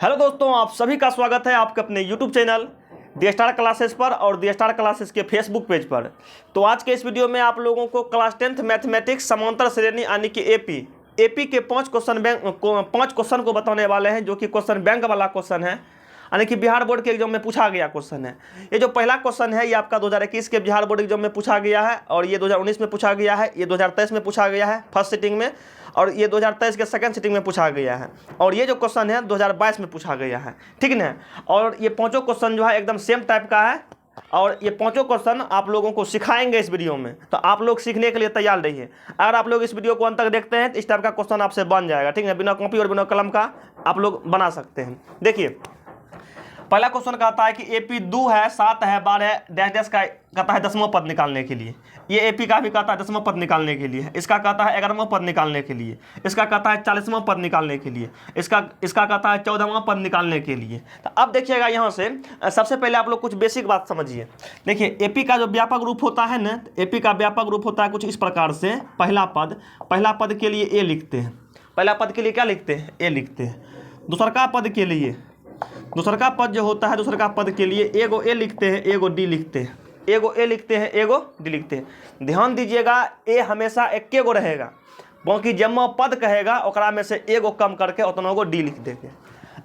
Hello दोस्तों, आप सभी का स्वागत है आपके अपने यूट्यूब चैनल दी स्टार क्लासेस पर और दी स्टार क्लासेस के फेसबुक पेज पर। तो आज के इस वीडियो में आप लोगों को क्लास 10th मैथमेटिक्स समांतर श्रेणी यानी कि एपी के 5 क्वेश्चन को बताने वाले हैं, जो कि क्वेश्चन बैंक वाला क्वेश्चन है, यानी कि बिहार बोर्ड के एग्जाम में पूछा गया क्वेश्चन है। ये जो पहला क्वेश्चन है ये आपका 2021 के बिहार बोर्ड एग्जाम में पूछा गया है, और ये 2019 में पूछा गया है, ये 2023 में पूछा गया है फर्स्ट सिटिंग में, और ये 2023 के सेकंड सिटिंग में पूछा गया है, और ये जो क्वेश्चन है 2022 में पूछा गया है। ठीक ना। और ये पांचों क्वेश्चन जो है एकदम सेम टाइप का है, और ये पांचों क्वेश्चन आप लोगों को सिखाएंगे इस वीडियो में। तो आप लोग सीखने के लिए तैयार रहिए। अगर आप लोग इस वीडियो को अंत तक देखते हैं तो इस टाइप का क्वेश्चन आपसे बन जाएगा। ठीक है, बिना कॉपी और बिना कलम का आप लोग बना सकते हैं। देखिए, पहला क्वेश्चन कहता है कि एपी 2 है, 7 है, 12 डैश डैश का कहता है 10वां पद निकालने के लिए। ये एपी का भी कहता है 10वां पद निकालने के लिए। इसका कहता है 11वां पद निकालने के लिए। इसका कहता है 40वां पद निकालने के लिए। इसका कहता है 14वां पद निकालने के लिए। तो अब देखिएगा, यहाँ से सबसे पहले आप लोग कुछ बेसिक बात समझिए। देखिए, एपी का जो व्यापक रूप होता है ना, एपी का व्यापक रूप होता है कुछ इस प्रकार से। पहला पद के लिए ए लिखते हैं। पहला पद के लिए क्या लिखते हैं? ए लिखते हैं। दूसरा पद जो होता है, दूसरा पद के लिए एगो ए लिखते हैं, एगो डी लिखते हैं। एगो ए लिखते हैं, एगो डी लिखते हैं। ध्यान दीजिएगा, ए हमेशा एके गो रहेगा, बाकी जब पद कहेगा ओकरा में से एगो कम करके उतना गो डी लिख देंगे।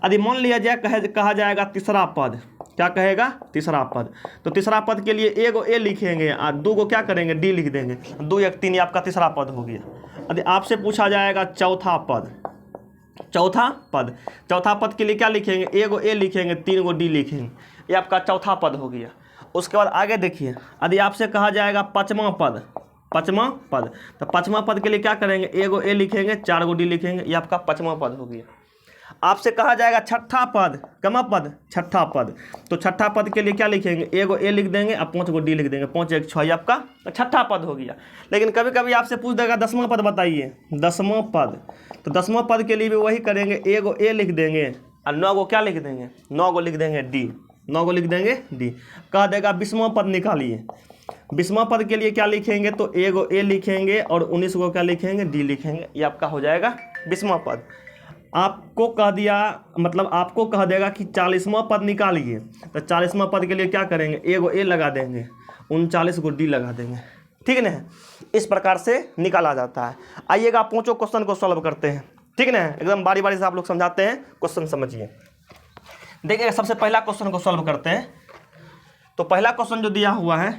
यदि मान लिया जाए कहा जाएगा तीसरा पद, क्या कहेगा? तीसरा पद। तो तीसरा पद के लिए एगो ए लिखेंगे और दो गो क्या करेंगे? डी लिख देंगे। 2 1 3 आपका तीसरा पद हो गया। यदि आपसे पूछा जाएगा चौथा पद के लिए क्या लिखेंगे? एगो ए लिखेंगे, 3 गो डी लिखेंगे। ये आपका चौथा पद हो गया। उसके बाद आगे देखिए, यदि आपसे कहा जाएगा पांचवा पद, तो पांचवा पद के लिए क्या करेंगे? एगो ए लिखेंगे, 4 गो डी लिखेंगे। ये आपका पांचवा पद हो गया। आपसे कहा जाएगा छठा पद, छठा पद, तो छठा पद के लिए क्या लिखेंगे? एगो ए लिख देंगे और 5 गो डी लिख देंगे। 5 1 6 आपका छठा पद हो गया। लेकिन कभी कभी आपसे पूछ देगा 10वां पद बताइए, 10वां पद। तो 10वां पद के लिए भी वही करेंगे, एगो ए लिख देंगे और 9 गो क्या लिख देंगे? 9 गो लिख देंगे डी। 9 गो लिख देंगे डी। कह देगा 20वां पद निकालिए। 20वां पद के लिए क्या लिखेंगे? तो एगो ए लिखेंगे और 19 गो क्या लिखेंगे? डी लिखेंगे। ये आपका हो जाएगा 20वां पद। आपको कह दिया, मतलब आपको कह देगा कि 40वां पद निकालिए, तो 40वां पद के लिए क्या करेंगे? एगो ए लगा देंगे, 39 गो डी लगा देंगे। ठीक ना। इस प्रकार से निकाला जाता है। आइएगा पांचों क्वेश्चन को सॉल्व करते हैं। ठीक ना, एकदम बारी बारी से आप लोग समझाते हैं, क्वेश्चन समझिए। देखिए, सबसे पहला क्वेश्चन को सॉल्व करते हैं। तो पहला क्वेश्चन जो दिया हुआ है,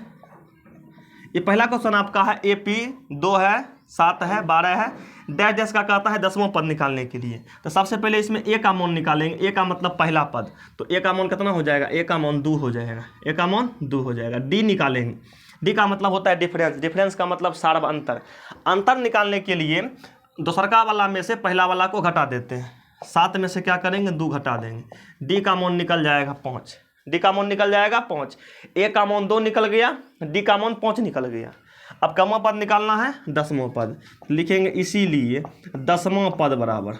ये पहला क्वेश्चन आपका है एपी 2 है, 7 है, 12 है, डैश डैश का कहता है 10वां पद निकालने के लिए। तो सबसे पहले इसमें ए का मान निकालेंगे। ए का मतलब पहला पद, तो ए का मान कितना हो जाएगा? ए का मान 2 हो जाएगा। ए का मान 2 हो जाएगा। डी निकालेंगे। डी का मतलब होता है डिफरेंस। डिफरेंस का मतलब सार्व अंतर। अंतर निकालने के लिए दूसरा वाला में से पहला वाला को घटा देते हैं। 7 में से क्या करेंगे? 2 घटा देंगे। डी का मान निकल जाएगा 5। डी का मान निकल जाएगा 5। ए का मान 2 निकल गया, डी का मान 5 निकल गया। अब कमा पद निकालना है, 10वां पद लिखेंगे। इसीलिए 10वां पद बराबर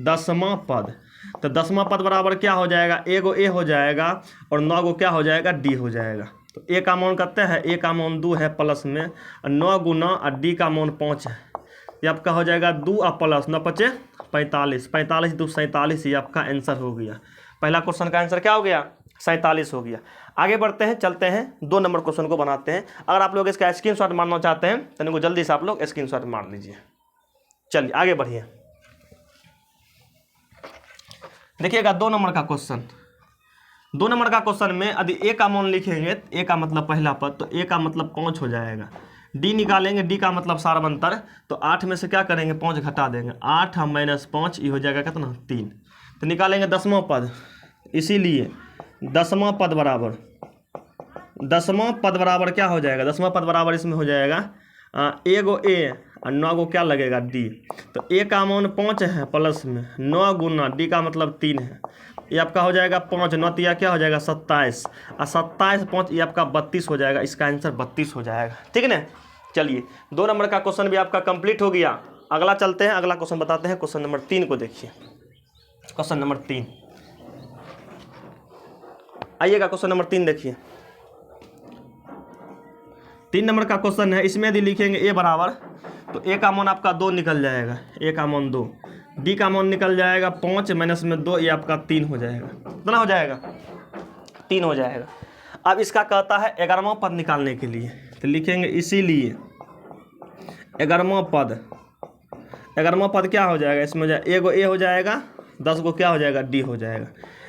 10वां पद। तो 10वां पद बराबर क्या हो जाएगा? एगो ए हो जाएगा और 9 गो क्या हो जाएगा? डी हो जाएगा। तो ए का मान करते हैं, ए का मान 2 है प्लस में 9 गुना और डी का मान 5 है। ये आपका हो जाएगा 2 और प्लस 9 5 45, 45 2 47। ये आपका आंसर हो गया। पहला क्वेश्चन का आंसर क्या हो गया? 47 हो गया। आगे बढ़ते हैं, चलते हैं 2 नंबर क्वेश्चन को बनाते हैं। अगर आप लोग इसका स्क्रीनशॉट मारना चाहते हैं तो इनको जल्दी से आप लोग स्क्रीनशॉट मार लीजिए। चलिए आगे बढ़िए। देखिएगा 2 नंबर का क्वेश्चन। 2 नंबर का क्वेश्चन में यदि ए का मान लिखेंगे, ए का मतलब पहला पद, तो ए का मतलब 5 हो जाएगा। डी निकालेंगे, डी का मतलब सार्व अंतर, तो 8 में से क्या करेंगे? 5 घटा देंगे। 8 - 5 ये हो जाएगा कितना? 3। तो निकालेंगे 10वां पद। इसीलिए 10वां पद बराबर क्या हो जाएगा? 10वां पद बराबर इसमें हो जाएगा एगो ए और 9 गो क्या लगेगा? डी। तो ए का मान 5 है प्लस में 9 गुना डी का मतलब 3 है। ये आपका हो जाएगा 5 9 तिया क्या हो जाएगा? 27 और 27 5 ये आपका 32 हो जाएगा। इसका आंसर 32 हो जाएगा। ठीक है ना। चलिए 2 नंबर का क्वेश्चन भी आपका कंप्लीट हो गया। अगला चलते हैं, अगला क्वेश्चन बताते हैं। क्वेश्चन नंबर 3 को देखिए। क्वेश्चन नंबर 3 आइएगा। क्वेश्चन नंबर 3 देखिए। 3 नंबर का क्वेश्चन है। इसमें यदि लिखेंगे ए बराबर, तो ए का मान आपका 2 निकल जाएगा। ए का मान 2। डी का मान निकल जाएगा 5 माइनस में 2, ये आपका 3 हो जाएगा। कितना हो जाएगा? 3 हो जाएगा। अब इसका कहता है 11वां पद निकालने के लिए, तो लिखेंगे इसीलिए 11वां पद क्या हो जाएगा? इसमें हो जाएगा एगो ए हो जाएगा, 10 गो क्या हो जाएगा? डी हो जाएगा।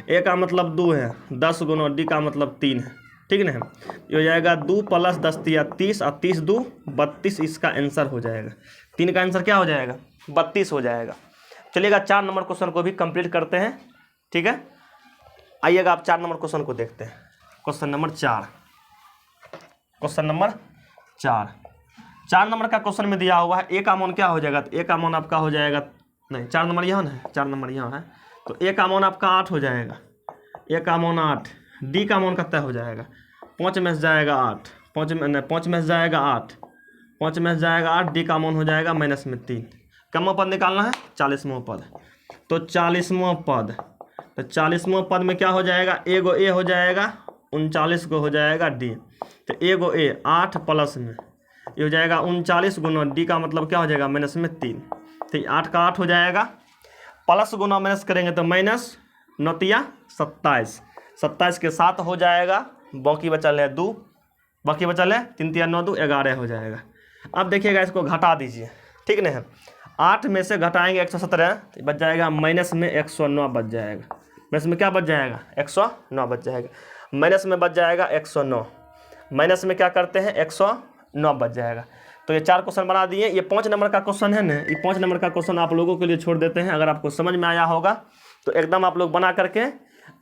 ए का मतलब 2 है, 10 गुना डी का मतलब 3 है, ठीक ना? ये हो जाएगा 2 + 10 × 30 और 30 × 2 = 32, इसका आंसर हो जाएगा। 3 का आंसर क्या हो जाएगा? 32 हो जाएगा। चलिएगा 4 नंबर क्वेश्चन को भी कंप्लीट करते हैं, ठीक है। आइएगा आप 4 नंबर क्वेश्चन को देखते हैं। क्वेश्चन नंबर 4 4 नंबर का क्वेश्चन में दिया हुआ है ए का मान क्या हो जाएगा? तो ए का मान आपका हो जाएगा, नहीं 4 नंबर यहाँ है, 4 नंबर यहाँ है, तो ए का मान आपका 8 हो जाएगा। ए का मान 8, डी का मान कितना हो जाएगा? 5 में से जाएगा 8, 5 में से जाएगा 8, 5 में से जाएगा 8, डी का मान हो जाएगा माइनस में 3। कम पद निकालना है? 40वां पद। तो 40वां पद में क्या हो जाएगा? एगो ए हो जाएगा, 39 को हो जाएगा डी। तो एगो ए 8 प्लस में ये हो जाएगा 39 गुना डी का मतलब क्या हो जाएगा? माइनस में 3। तो 8 का 8 हो जाएगा, प्लस गुना माइनस करेंगे तो माइनस 9 27, 27 के 7 हो जाएगा, बाकी बचल है 2, बाकी बचल है 3 × 9 = 11 हो जाएगा। अब देखिएगा इसको घटा दीजिए, ठीक ना है। 8 में से घटाएंगे 117, तो बच जाएगा माइनस में 109 बच जाएगा। माइनस में क्या बच जाएगा? 109 बच जाएगा। माइनस में बच जाएगा 109, माइनस में क्या करते हैं? 109 बच जाएगा। तो ये 4 क्वेश्चन बना दिए। ये 5 नंबर का क्वेश्चन है ना, ये 5 नंबर का क्वेश्चन आप लोगों के लिए छोड़ देते हैं। अगर आपको समझ में आया होगा तो एकदम आप लोग बना करके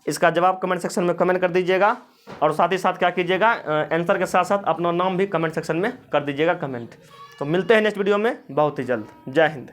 इसका जवाब कमेंट सेक्शन में कमेंट कर दीजिएगा, और साथ ही साथ क्या कीजिएगा, आंसर के साथ साथ अपना नाम भी कमेंट सेक्शन में कर दीजिएगा कमेंट। तो मिलते हैं नेक्स्ट वीडियो में बहुत ही जल्द। जय हिंद।